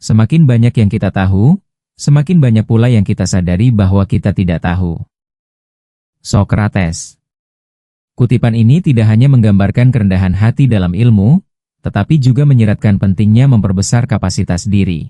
Semakin banyak yang kita tahu, semakin banyak pula yang kita sadari bahwa kita tidak tahu. Sokrates. Kutipan ini tidak hanya menggambarkan kerendahan hati dalam ilmu, tetapi juga menyiratkan pentingnya memperbesar kapasitas diri.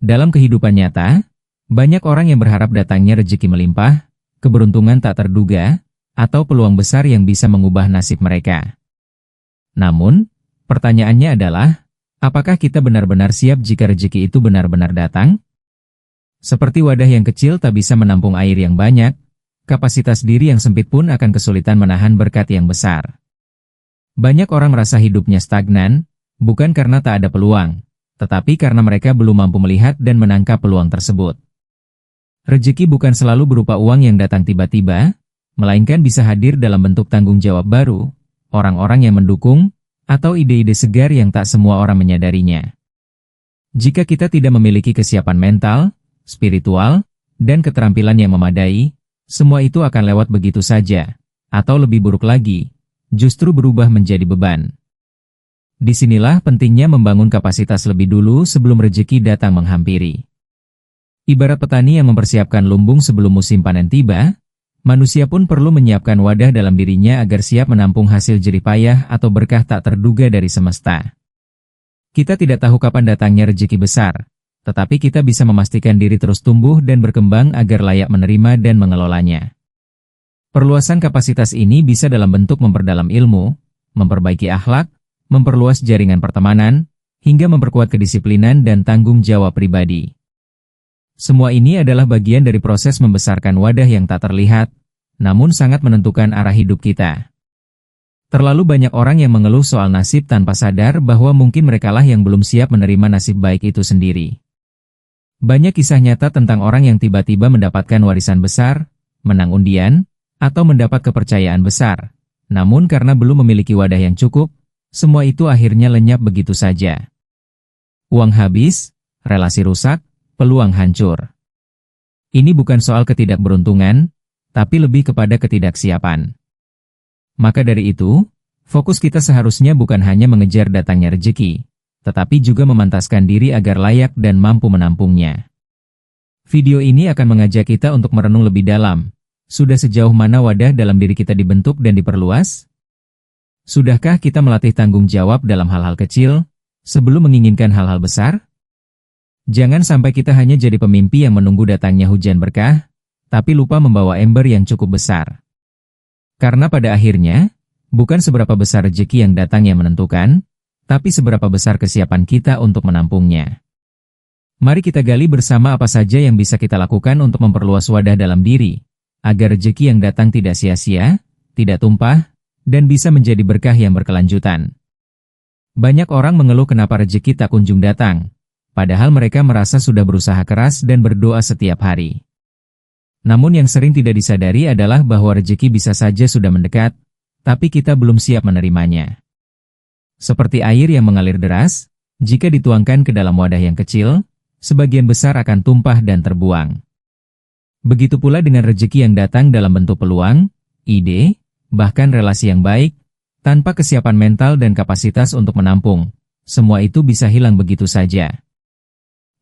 Dalam kehidupan nyata, banyak orang yang berharap datangnya rezeki melimpah, keberuntungan tak terduga, atau peluang besar yang bisa mengubah nasib mereka. Namun, pertanyaannya adalah, apakah kita benar-benar siap jika rezeki itu benar-benar datang? Seperti wadah yang kecil tak bisa menampung air yang banyak, kapasitas diri yang sempit pun akan kesulitan menahan berkat yang besar. Banyak orang merasa hidupnya stagnan, bukan karena tak ada peluang, tetapi karena mereka belum mampu melihat dan menangkap peluang tersebut. Rezeki bukan selalu berupa uang yang datang tiba-tiba, melainkan bisa hadir dalam bentuk tanggung jawab baru, orang-orang yang mendukung, atau ide-ide segar yang tak semua orang menyadarinya. Jika kita tidak memiliki kesiapan mental, spiritual, dan keterampilan yang memadai, semua itu akan lewat begitu saja, atau lebih buruk lagi, justru berubah menjadi beban. Disinilah pentingnya membangun kapasitas lebih dulu sebelum rezeki datang menghampiri. Ibarat petani yang mempersiapkan lumbung sebelum musim panen tiba, manusia pun perlu menyiapkan wadah dalam dirinya agar siap menampung hasil jerih payah atau berkah tak terduga dari semesta. Kita tidak tahu kapan datangnya rezeki besar, tetapi kita bisa memastikan diri terus tumbuh dan berkembang agar layak menerima dan mengelolanya. Perluasan kapasitas ini bisa dalam bentuk memperdalam ilmu, memperbaiki akhlak, memperluas jaringan pertemanan, hingga memperkuat kedisiplinan dan tanggung jawab pribadi. Semua ini adalah bagian dari proses membesarkan wadah yang tak terlihat, namun sangat menentukan arah hidup kita. Terlalu banyak orang yang mengeluh soal nasib tanpa sadar bahwa mungkin merekalah yang belum siap menerima nasib baik itu sendiri. Banyak kisah nyata tentang orang yang tiba-tiba mendapatkan warisan besar, menang undian, atau mendapat kepercayaan besar. Namun karena belum memiliki wadah yang cukup, semua itu akhirnya lenyap begitu saja. Uang habis, relasi rusak, peluang hancur. Ini bukan soal ketidakberuntungan, tapi lebih kepada ketidaksiapan. Maka dari itu, fokus kita seharusnya bukan hanya mengejar datangnya rezeki, tetapi juga memantaskan diri agar layak dan mampu menampungnya. Video ini akan mengajak kita untuk merenung lebih dalam. Sudah sejauh mana wadah dalam diri kita dibentuk dan diperluas? Sudahkah kita melatih tanggung jawab dalam hal-hal kecil, sebelum menginginkan hal-hal besar? Jangan sampai kita hanya jadi pemimpi yang menunggu datangnya hujan berkah, tapi lupa membawa ember yang cukup besar. Karena pada akhirnya, bukan seberapa besar rezeki yang datang yang menentukan, tapi seberapa besar kesiapan kita untuk menampungnya. Mari kita gali bersama apa saja yang bisa kita lakukan untuk memperluas wadah dalam diri, agar rezeki yang datang tidak sia-sia, tidak tumpah, dan bisa menjadi berkah yang berkelanjutan. Banyak orang mengeluh kenapa rezeki tak kunjung datang, padahal mereka merasa sudah berusaha keras dan berdoa setiap hari. Namun yang sering tidak disadari adalah bahwa rezeki bisa saja sudah mendekat, tapi kita belum siap menerimanya. Seperti air yang mengalir deras, jika dituangkan ke dalam wadah yang kecil, sebagian besar akan tumpah dan terbuang. Begitu pula dengan rezeki yang datang dalam bentuk peluang, ide, bahkan relasi yang baik, tanpa kesiapan mental dan kapasitas untuk menampung, semua itu bisa hilang begitu saja.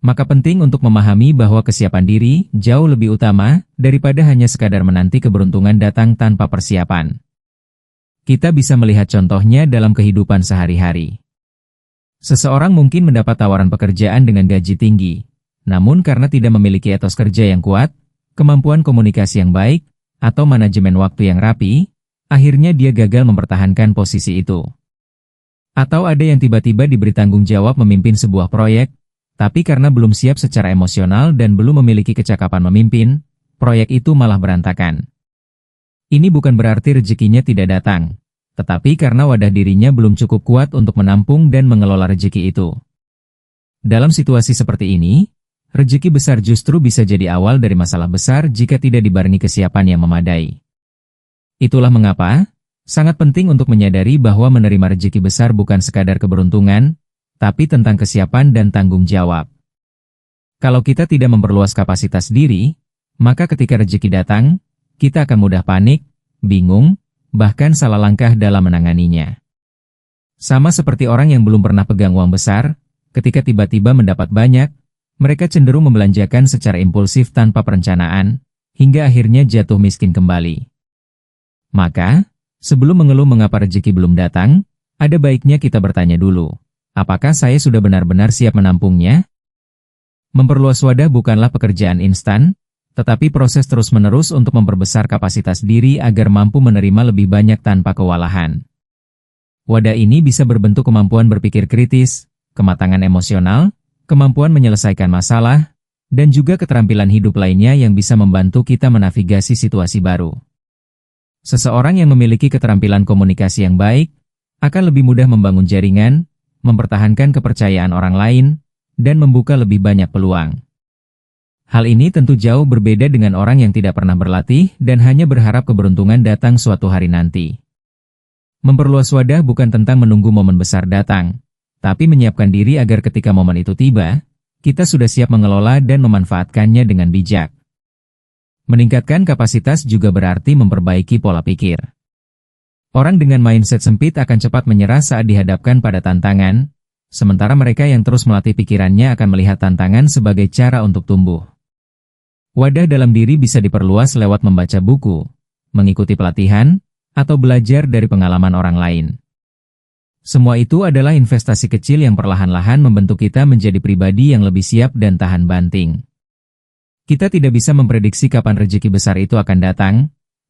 Maka penting untuk memahami bahwa kesiapan diri jauh lebih utama daripada hanya sekadar menanti keberuntungan datang tanpa persiapan. Kita bisa melihat contohnya dalam kehidupan sehari-hari. Seseorang mungkin mendapat tawaran pekerjaan dengan gaji tinggi, namun karena tidak memiliki etos kerja yang kuat, kemampuan komunikasi yang baik, atau manajemen waktu yang rapi, akhirnya dia gagal mempertahankan posisi itu. Atau ada yang tiba-tiba diberi tanggung jawab memimpin sebuah proyek, tapi karena belum siap secara emosional dan belum memiliki kecakapan memimpin, proyek itu malah berantakan. Ini bukan berarti rezekinya tidak datang, tetapi karena wadah dirinya belum cukup kuat untuk menampung dan mengelola rezeki itu. Dalam situasi seperti ini, rezeki besar justru bisa jadi awal dari masalah besar jika tidak dibarengi kesiapan yang memadai. Itulah mengapa, sangat penting untuk menyadari bahwa menerima rezeki besar bukan sekadar keberuntungan, tapi tentang kesiapan dan tanggung jawab. Kalau kita tidak memperluas kapasitas diri, maka ketika rezeki datang, kita akan mudah panik, bingung, bahkan salah langkah dalam menanganinya. Sama seperti orang yang belum pernah pegang uang besar, ketika tiba-tiba mendapat banyak, mereka cenderung membelanjakan secara impulsif tanpa perencanaan, hingga akhirnya jatuh miskin kembali. Maka, sebelum mengeluh mengapa rezeki belum datang, ada baiknya kita bertanya dulu, apakah saya sudah benar-benar siap menampungnya? Memperluas wadah bukanlah pekerjaan instan, tetapi proses terus-menerus untuk memperbesar kapasitas diri agar mampu menerima lebih banyak tanpa kewalahan. Wadah ini bisa berbentuk kemampuan berpikir kritis, kematangan emosional, kemampuan menyelesaikan masalah, dan juga keterampilan hidup lainnya yang bisa membantu kita menavigasi situasi baru. Seseorang yang memiliki keterampilan komunikasi yang baik, akan lebih mudah membangun jaringan, mempertahankan kepercayaan orang lain, dan membuka lebih banyak peluang. Hal ini tentu jauh berbeda dengan orang yang tidak pernah berlatih dan hanya berharap keberuntungan datang suatu hari nanti. Memperluas wadah bukan tentang menunggu momen besar datang, tapi menyiapkan diri agar ketika momen itu tiba, kita sudah siap mengelola dan memanfaatkannya dengan bijak. Meningkatkan kapasitas juga berarti memperbaiki pola pikir. Orang dengan mindset sempit akan cepat menyerah saat dihadapkan pada tantangan, sementara mereka yang terus melatih pikirannya akan melihat tantangan sebagai cara untuk tumbuh. Wadah dalam diri bisa diperluas lewat membaca buku, mengikuti pelatihan, atau belajar dari pengalaman orang lain. Semua itu adalah investasi kecil yang perlahan-lahan membentuk kita menjadi pribadi yang lebih siap dan tahan banting. Kita tidak bisa memprediksi kapan rezeki besar itu akan datang,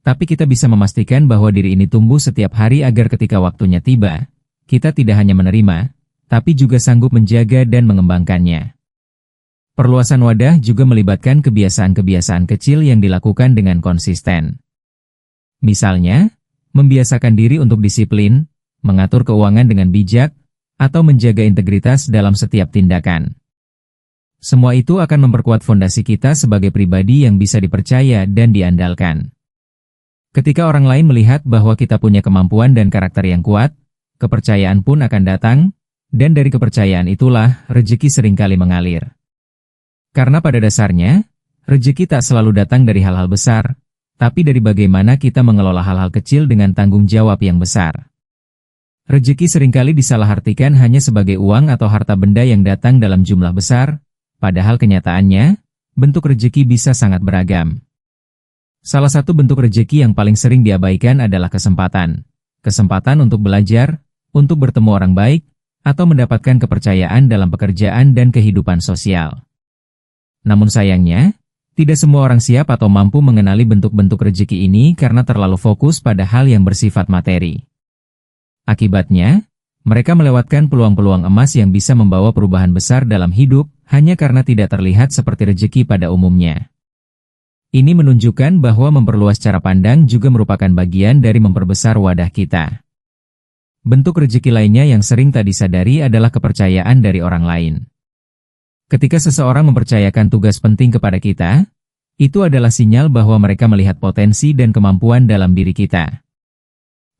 tapi kita bisa memastikan bahwa diri ini tumbuh setiap hari agar ketika waktunya tiba, kita tidak hanya menerima, tapi juga sanggup menjaga dan mengembangkannya. Perluasan wadah juga melibatkan kebiasaan-kebiasaan kecil yang dilakukan dengan konsisten. Misalnya, membiasakan diri untuk disiplin, mengatur keuangan dengan bijak, atau menjaga integritas dalam setiap tindakan. Semua itu akan memperkuat fondasi kita sebagai pribadi yang bisa dipercaya dan diandalkan. Ketika orang lain melihat bahwa kita punya kemampuan dan karakter yang kuat, kepercayaan pun akan datang, dan dari kepercayaan itulah rezeki seringkali mengalir. Karena pada dasarnya, rezeki tak selalu datang dari hal-hal besar, tapi dari bagaimana kita mengelola hal-hal kecil dengan tanggung jawab yang besar. Rezeki seringkali disalahartikan hanya sebagai uang atau harta benda yang datang dalam jumlah besar, padahal kenyataannya, bentuk rezeki bisa sangat beragam. Salah satu bentuk rezeki yang paling sering diabaikan adalah kesempatan. Kesempatan untuk belajar, untuk bertemu orang baik, atau mendapatkan kepercayaan dalam pekerjaan dan kehidupan sosial. Namun sayangnya, tidak semua orang siap atau mampu mengenali bentuk-bentuk rezeki ini karena terlalu fokus pada hal yang bersifat materi. Akibatnya, mereka melewatkan peluang-peluang emas yang bisa membawa perubahan besar dalam hidup hanya karena tidak terlihat seperti rezeki pada umumnya. Ini menunjukkan bahwa memperluas cara pandang juga merupakan bagian dari memperbesar wadah kita. Bentuk rezeki lainnya yang sering tak disadari adalah kepercayaan dari orang lain. Ketika seseorang mempercayakan tugas penting kepada kita, itu adalah sinyal bahwa mereka melihat potensi dan kemampuan dalam diri kita.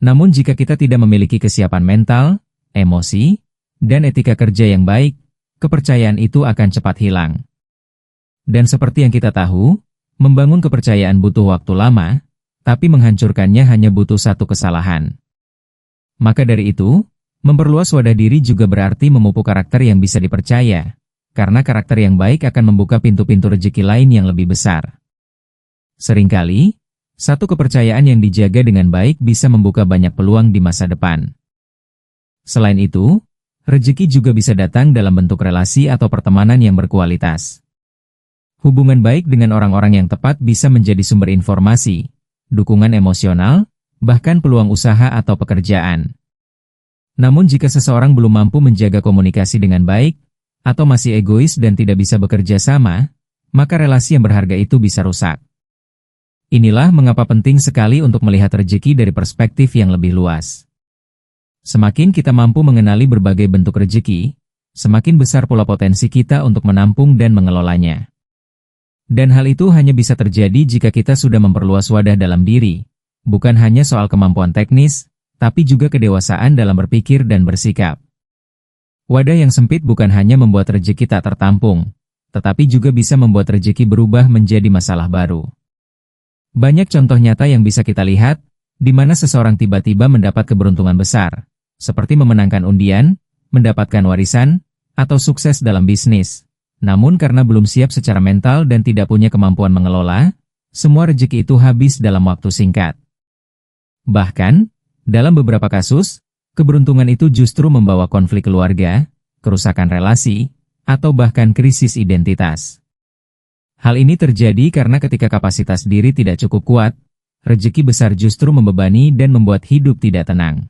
Namun jika kita tidak memiliki kesiapan mental, emosi, dan etika kerja yang baik, kepercayaan itu akan cepat hilang. Dan seperti yang kita tahu, membangun kepercayaan butuh waktu lama, tapi menghancurkannya hanya butuh satu kesalahan. Maka dari itu, memperluas wadah diri juga berarti memupuk karakter yang bisa dipercaya, karena karakter yang baik akan membuka pintu-pintu rezeki lain yang lebih besar. Seringkali, satu kepercayaan yang dijaga dengan baik bisa membuka banyak peluang di masa depan. Selain itu, rezeki juga bisa datang dalam bentuk relasi atau pertemanan yang berkualitas. Hubungan baik dengan orang-orang yang tepat bisa menjadi sumber informasi, dukungan emosional, bahkan peluang usaha atau pekerjaan. Namun jika seseorang belum mampu menjaga komunikasi dengan baik, atau masih egois dan tidak bisa bekerja sama, maka relasi yang berharga itu bisa rusak. Inilah mengapa penting sekali untuk melihat rezeki dari perspektif yang lebih luas. Semakin kita mampu mengenali berbagai bentuk rezeki, semakin besar pula potensi kita untuk menampung dan mengelolanya. Dan hal itu hanya bisa terjadi jika kita sudah memperluas wadah dalam diri, bukan hanya soal kemampuan teknis, tapi juga kedewasaan dalam berpikir dan bersikap. Wadah yang sempit bukan hanya membuat rezeki tak tertampung, tetapi juga bisa membuat rezeki berubah menjadi masalah baru. Banyak contoh nyata yang bisa kita lihat, di mana seseorang tiba-tiba mendapat keberuntungan besar, seperti memenangkan undian, mendapatkan warisan, atau sukses dalam bisnis. Namun karena belum siap secara mental dan tidak punya kemampuan mengelola, semua rezeki itu habis dalam waktu singkat. Bahkan, dalam beberapa kasus, keberuntungan itu justru membawa konflik keluarga, kerusakan relasi, atau bahkan krisis identitas. Hal ini terjadi karena ketika kapasitas diri tidak cukup kuat, rezeki besar justru membebani dan membuat hidup tidak tenang.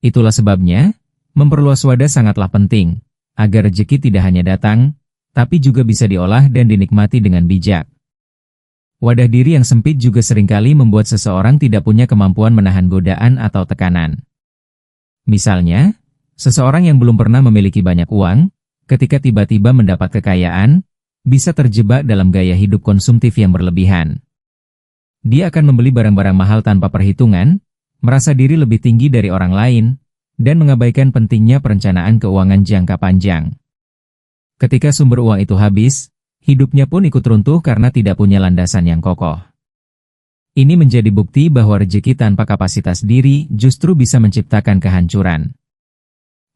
Itulah sebabnya, memperluas wadah sangatlah penting, agar rezeki tidak hanya datang, tapi juga bisa diolah dan dinikmati dengan bijak. Wadah diri yang sempit juga seringkali membuat seseorang tidak punya kemampuan menahan godaan atau tekanan. Misalnya, seseorang yang belum pernah memiliki banyak uang, ketika tiba-tiba mendapat kekayaan, bisa terjebak dalam gaya hidup konsumtif yang berlebihan. Dia akan membeli barang-barang mahal tanpa perhitungan, merasa diri lebih tinggi dari orang lain, dan mengabaikan pentingnya perencanaan keuangan jangka panjang. Ketika sumber uang itu habis, hidupnya pun ikut runtuh karena tidak punya landasan yang kokoh. Ini menjadi bukti bahwa rezeki tanpa kapasitas diri justru bisa menciptakan kehancuran.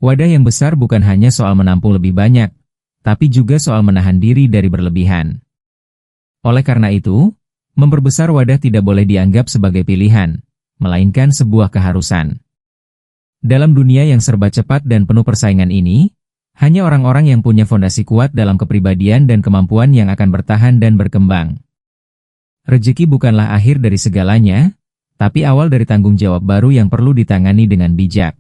Wadah yang besar bukan hanya soal menampung lebih banyak, tapi juga soal menahan diri dari berlebihan. Oleh karena itu, memperbesar wadah tidak boleh dianggap sebagai pilihan, melainkan sebuah keharusan. Dalam dunia yang serba cepat dan penuh persaingan ini, hanya orang-orang yang punya fondasi kuat dalam kepribadian dan kemampuan yang akan bertahan dan berkembang. Rezeki bukanlah akhir dari segalanya, tapi awal dari tanggung jawab baru yang perlu ditangani dengan bijak.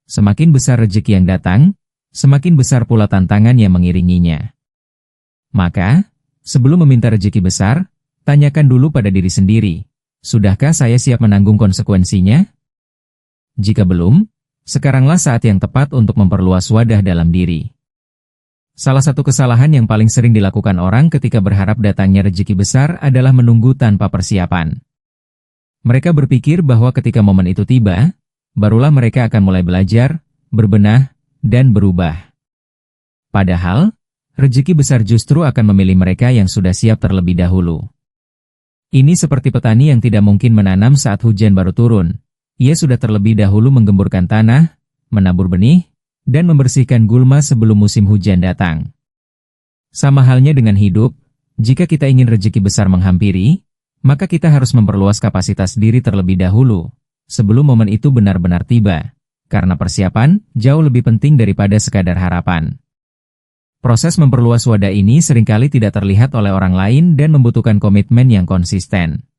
Semakin besar rezeki yang datang, semakin besar pula tantangan yang mengiringinya. Maka, sebelum meminta rezeki besar, tanyakan dulu pada diri sendiri, sudahkah saya siap menanggung konsekuensinya? Jika belum, sekaranglah saat yang tepat untuk memperluas wadah dalam diri. Salah satu kesalahan yang paling sering dilakukan orang ketika berharap datangnya rezeki besar adalah menunggu tanpa persiapan. Mereka berpikir bahwa ketika momen itu tiba, barulah mereka akan mulai belajar, berbenah, dan berubah. Padahal, rezeki besar justru akan memilih mereka yang sudah siap terlebih dahulu. Ini seperti petani yang tidak mungkin menanam saat hujan baru turun. Ia sudah terlebih dahulu menggemburkan tanah, menabur benih, dan membersihkan gulma sebelum musim hujan datang. Sama halnya dengan hidup, jika kita ingin rezeki besar menghampiri, maka kita harus memperluas kapasitas diri terlebih dahulu, sebelum momen itu benar-benar tiba. Karena persiapan jauh lebih penting daripada sekadar harapan. Proses memperluas wadah ini seringkali tidak terlihat oleh orang lain dan membutuhkan komitmen yang konsisten.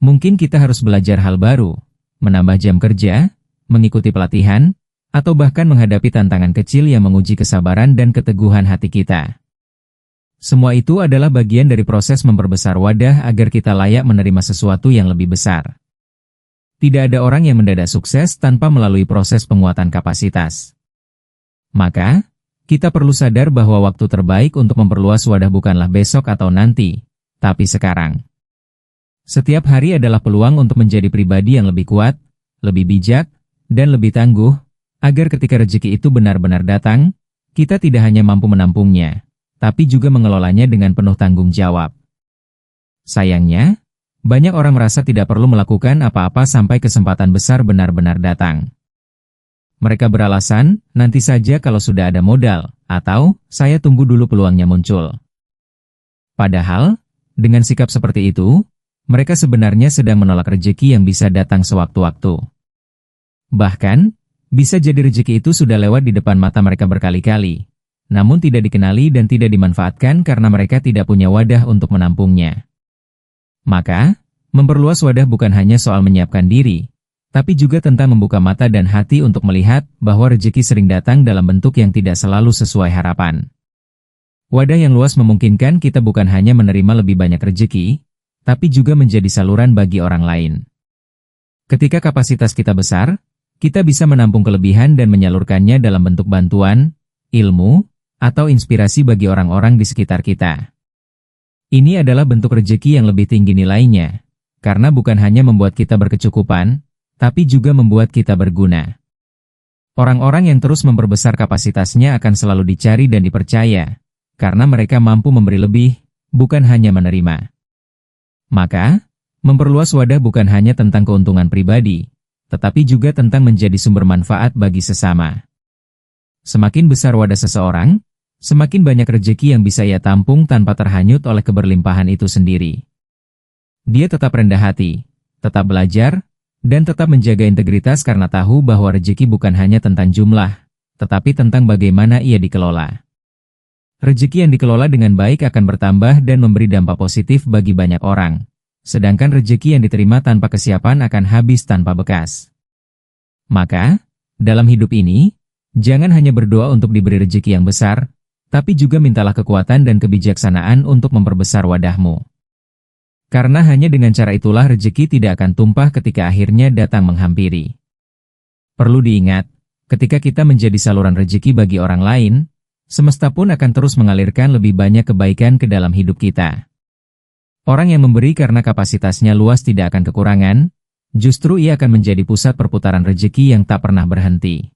Mungkin kita harus belajar hal baru, menambah jam kerja, mengikuti pelatihan, atau bahkan menghadapi tantangan kecil yang menguji kesabaran dan keteguhan hati kita. Semua itu adalah bagian dari proses memperbesar wadah agar kita layak menerima sesuatu yang lebih besar. Tidak ada orang yang mendadak sukses tanpa melalui proses penguatan kapasitas. Maka, kita perlu sadar bahwa waktu terbaik untuk memperluas wadah bukanlah besok atau nanti, tapi sekarang. Setiap hari adalah peluang untuk menjadi pribadi yang lebih kuat, lebih bijak, dan lebih tangguh, agar ketika rezeki itu benar-benar datang, kita tidak hanya mampu menampungnya, tapi juga mengelolanya dengan penuh tanggung jawab. Sayangnya, banyak orang merasa tidak perlu melakukan apa-apa sampai kesempatan besar benar-benar datang. Mereka beralasan, nanti saja kalau sudah ada modal, atau saya tunggu dulu peluangnya muncul. Padahal, dengan sikap seperti itu, mereka sebenarnya sedang menolak rezeki yang bisa datang sewaktu-waktu. Bahkan, bisa jadi rezeki itu sudah lewat di depan mata mereka berkali-kali, namun tidak dikenali dan tidak dimanfaatkan karena mereka tidak punya wadah untuk menampungnya. Maka, memperluas wadah bukan hanya soal menyiapkan diri, tapi juga tentang membuka mata dan hati untuk melihat bahwa rezeki sering datang dalam bentuk yang tidak selalu sesuai harapan. Wadah yang luas memungkinkan kita bukan hanya menerima lebih banyak rezeki, tapi juga menjadi saluran bagi orang lain. Ketika kapasitas kita besar, kita bisa menampung kelebihan dan menyalurkannya dalam bentuk bantuan, ilmu, atau inspirasi bagi orang-orang di sekitar kita. Ini adalah bentuk rezeki yang lebih tinggi nilainya, karena bukan hanya membuat kita berkecukupan, tapi juga membuat kita berguna. Orang-orang yang terus memperbesar kapasitasnya akan selalu dicari dan dipercaya, karena mereka mampu memberi lebih, bukan hanya menerima. Maka, memperluas wadah bukan hanya tentang keuntungan pribadi, tetapi juga tentang menjadi sumber manfaat bagi sesama. Semakin besar wadah seseorang, semakin banyak rejeki yang bisa ia tampung tanpa terhanyut oleh keberlimpahan itu sendiri. Dia tetap rendah hati, tetap belajar, dan tetap menjaga integritas karena tahu bahwa rejeki bukan hanya tentang jumlah, tetapi tentang bagaimana ia dikelola. Rejeki yang dikelola dengan baik akan bertambah dan memberi dampak positif bagi banyak orang. Sedangkan rejeki yang diterima tanpa kesiapan akan habis tanpa bekas. Maka, dalam hidup ini, jangan hanya berdoa untuk diberi rejeki yang besar, tapi juga mintalah kekuatan dan kebijaksanaan untuk memperbesar wadahmu. Karena hanya dengan cara itulah rejeki tidak akan tumpah ketika akhirnya datang menghampiri. Perlu diingat, ketika kita menjadi saluran rejeki bagi orang lain, semesta pun akan terus mengalirkan lebih banyak kebaikan ke dalam hidup kita. Orang yang memberi karena kapasitasnya luas tidak akan kekurangan, justru ia akan menjadi pusat perputaran rejeki yang tak pernah berhenti.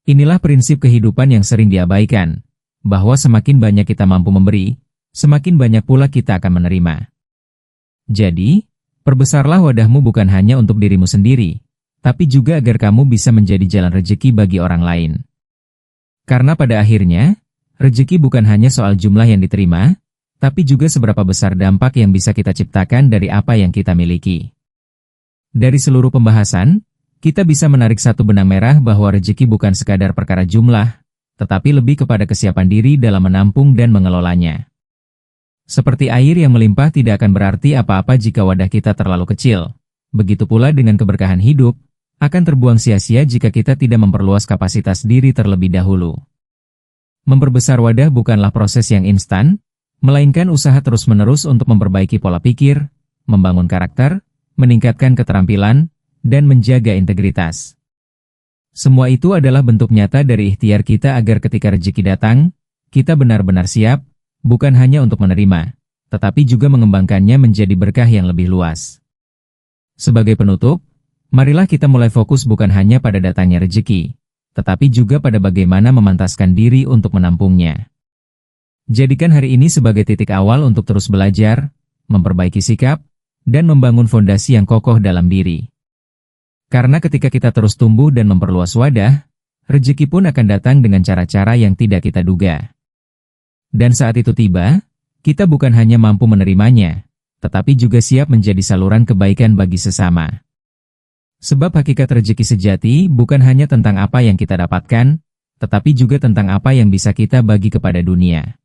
Inilah prinsip kehidupan yang sering diabaikan, bahwa semakin banyak kita mampu memberi, semakin banyak pula kita akan menerima. Jadi, perbesarlah wadahmu bukan hanya untuk dirimu sendiri, tapi juga agar kamu bisa menjadi jalan rejeki bagi orang lain. Karena pada akhirnya, rejeki bukan hanya soal jumlah yang diterima, tapi juga seberapa besar dampak yang bisa kita ciptakan dari apa yang kita miliki. Dari seluruh pembahasan, kita bisa menarik satu benang merah bahwa rejeki bukan sekadar perkara jumlah, tetapi lebih kepada kesiapan diri dalam menampung dan mengelolanya. Seperti air yang melimpah tidak akan berarti apa-apa jika wadah kita terlalu kecil. Begitu pula dengan keberkahan hidup, akan terbuang sia-sia jika kita tidak memperluas kapasitas diri terlebih dahulu. Memperbesar wadah bukanlah proses yang instan, melainkan usaha terus-menerus untuk memperbaiki pola pikir, membangun karakter, meningkatkan keterampilan, dan menjaga integritas. Semua itu adalah bentuk nyata dari ikhtiar kita agar ketika rezeki datang, kita benar-benar siap, bukan hanya untuk menerima, tetapi juga mengembangkannya menjadi berkah yang lebih luas. Sebagai penutup, marilah kita mulai fokus bukan hanya pada datangnya rezeki, tetapi juga pada bagaimana memantaskan diri untuk menampungnya. Jadikan hari ini sebagai titik awal untuk terus belajar, memperbaiki sikap, dan membangun fondasi yang kokoh dalam diri. Karena ketika kita terus tumbuh dan memperluas wadah, rezeki pun akan datang dengan cara-cara yang tidak kita duga. Dan saat itu tiba, kita bukan hanya mampu menerimanya, tetapi juga siap menjadi saluran kebaikan bagi sesama. Sebab hakikat rezeki sejati bukan hanya tentang apa yang kita dapatkan, tetapi juga tentang apa yang bisa kita bagi kepada dunia.